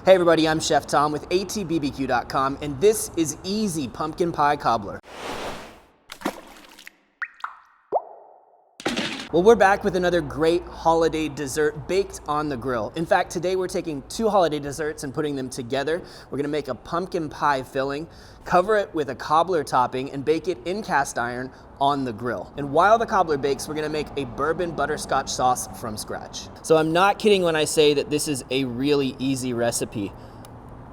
Hey everybody, I'm Chef Tom with allthingsbbq.com, and this is Easy Pumpkin Pie Cobbler. Well, we're back with another great holiday dessert baked on the grill. In fact, today we're taking two holiday desserts and putting them together. We're gonna make a pumpkin pie filling, cover it with a cobbler topping, and bake it in cast iron on the grill. And while the cobbler bakes, we're gonna make a bourbon butterscotch sauce from scratch. So I'm not kidding when I say that this is a really easy recipe.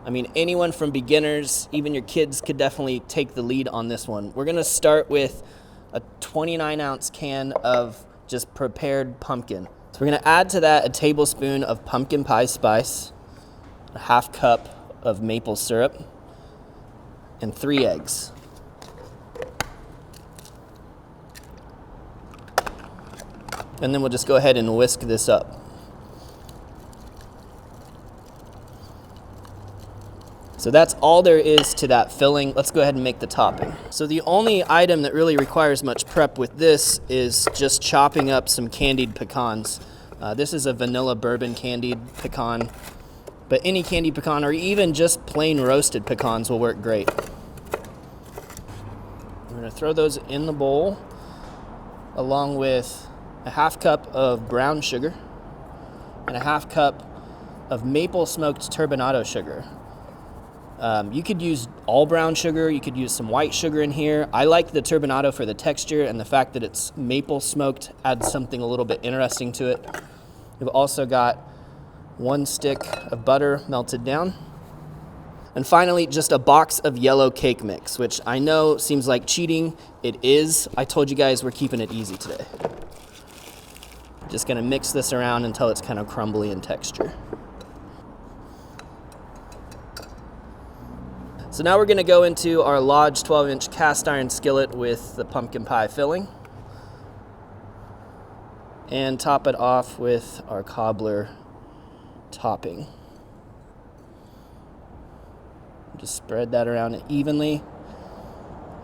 I mean, anyone from beginners, even your kids, could definitely take the lead on this one. We're gonna start with a 29-ounce can of just prepared pumpkin. So we're gonna add to that a tablespoon of pumpkin pie spice, a half cup of maple syrup, and 3 eggs. And then we'll just go ahead and whisk this up. So that's all there is to that filling. Let's go ahead and make the topping. So the only item that really requires much prep with this is just chopping up some candied pecans. This is a vanilla bourbon candied pecan, but any candied pecan or even just plain roasted pecans will work great. We're gonna throw those in the bowl along with a half cup of brown sugar and a half cup of maple smoked turbinado sugar. You could use all brown sugar, you could use some white sugar in here. I like the turbinado for the texture, and the fact that it's maple smoked adds something a little bit interesting to it. We've also got 1 stick of butter melted down. And finally, just a box of yellow cake mix, which I know seems like cheating. It is. I told you guys we're keeping it easy today. Just gonna mix this around until it's kind of crumbly in texture. So now we're gonna go into our Lodge 12-inch cast iron skillet with the pumpkin pie filling and top it off with our cobbler topping. Just spread that around evenly,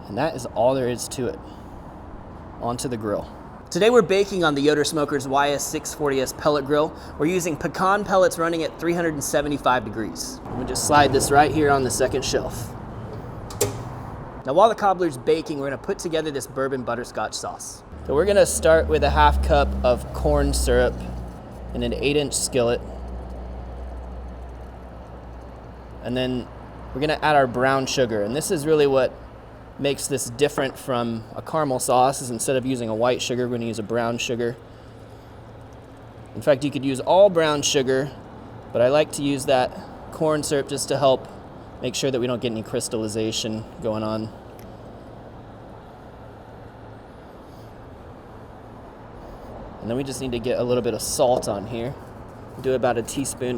and that is all there is to it. Onto the grill. Today we're baking on the Yoder Smoker's YS640S pellet grill. We're using pecan pellets running at 375 degrees. I'm gonna just slide this right here on the second shelf. Now while the cobbler's baking, we're gonna put together this bourbon butterscotch sauce. So we're gonna start with a half cup of corn syrup in an 8-inch skillet. And then we're gonna add our brown sugar. And this is really what makes this different from a caramel sauce, is instead of using a white sugar, we're gonna use a brown sugar. In fact, you could use all brown sugar, but I like to use that corn syrup just to help make sure that we don't get any crystallization going on. And then we just need to get a little bit of salt on here. Do about 1.5 teaspoons.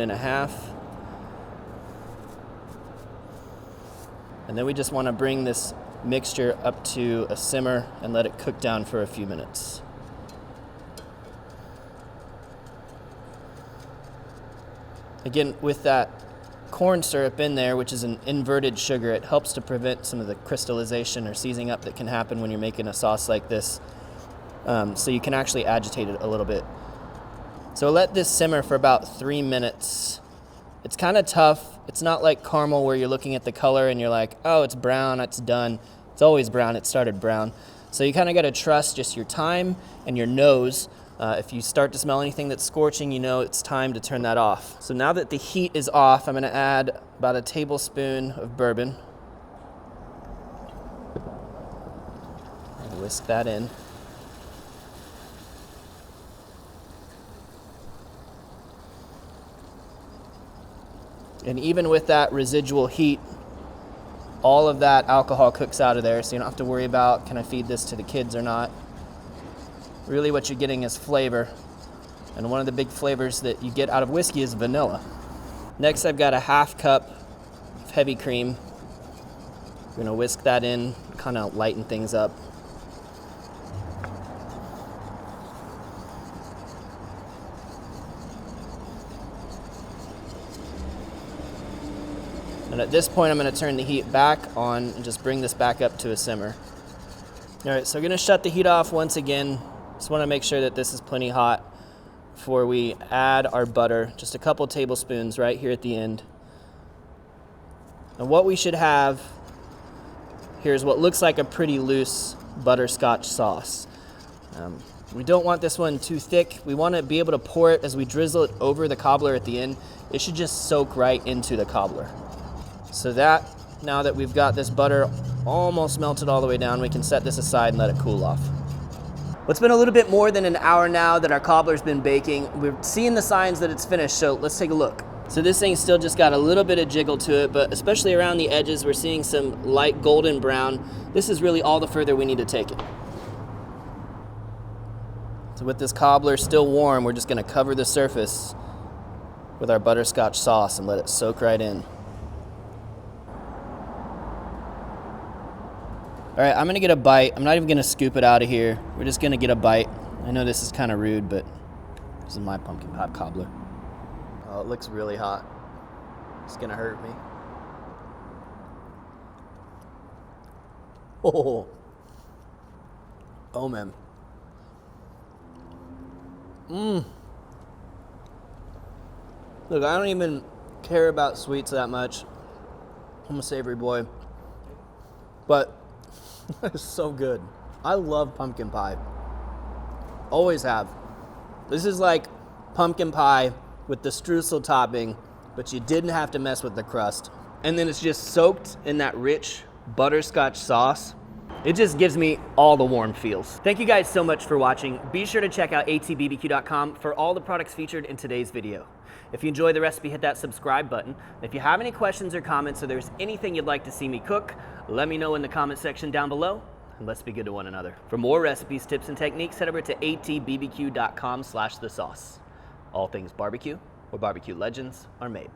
And then we just wanna bring this mixture up to a simmer and let it cook down for a few minutes. Again, with that corn syrup in there, which is an inverted sugar, it helps to prevent some of the crystallization or seizing up that can happen when you're making a sauce like this. So you can actually agitate it a little bit. So let this simmer for about 3 minutes. It's kind of tough. It's not like caramel where you're looking at the color and you're like, oh, it's brown, it's done. It's always brown, it started brown. So you kind of got to trust just your time and your nose. If you start to smell anything that's scorching, you know it's time to turn that off. So now that the heat is off, I'm going to add about 1 tablespoon of bourbon. And whisk that in. And even with that residual heat, all of that alcohol cooks out of there, so you don't have to worry about, can I feed this to the kids or not? Really what you're getting is flavor. And one of the big flavors that you get out of whiskey is vanilla. Next, I've got a half cup of heavy cream. I'm gonna whisk that in, kind of lighten things up. And at this point, I'm going to turn the heat back on and just bring this back up to a simmer. All right, so we're going to shut the heat off once again. Just want to make sure that this is plenty hot before we add our butter. Just a couple tablespoons right here at the end. And what we should have here is what looks like a pretty loose butterscotch sauce. We don't want this one too thick. We want to be able to pour it as we drizzle it over the cobbler at the end. It should just soak right into the cobbler. So that, now that we've got this butter almost melted all the way down, we can set this aside and let it cool off. Well, it's been a little bit more than an hour now that our cobbler's been baking. We're seeing the signs that it's finished, so let's take a look. So this thing's still just got a little bit of jiggle to it, but especially around the edges, we're seeing some light golden brown. This is really all the further we need to take it. So with this cobbler still warm, we're just gonna cover the surface with our butterscotch sauce and let it soak right in. All right, I'm gonna get a bite. I'm not even gonna scoop it out of here. We're just gonna get a bite. I know this is kind of rude, but this is my pumpkin pie cobbler. Oh, it looks really hot. It's gonna hurt me. Oh man. Look, I don't even care about sweets that much. I'm a savory boy. But it's so good. I love pumpkin pie. Always have. This is like pumpkin pie with the streusel topping, but you didn't have to mess with the crust. And then it's just soaked in that rich butterscotch sauce. It just gives me all the warm feels. Thank you guys so much for watching. Be sure to check out allthingsbbq.com for all the products featured in today's video. If you enjoyed the recipe, hit that subscribe button. If you have any questions or comments, or there's anything you'd like to see me cook, let me know in the comment section down below, and let's be good to one another. For more recipes, tips, and techniques, head over to allthingsbbq.com/thesauce. All things barbecue, where barbecue legends are made.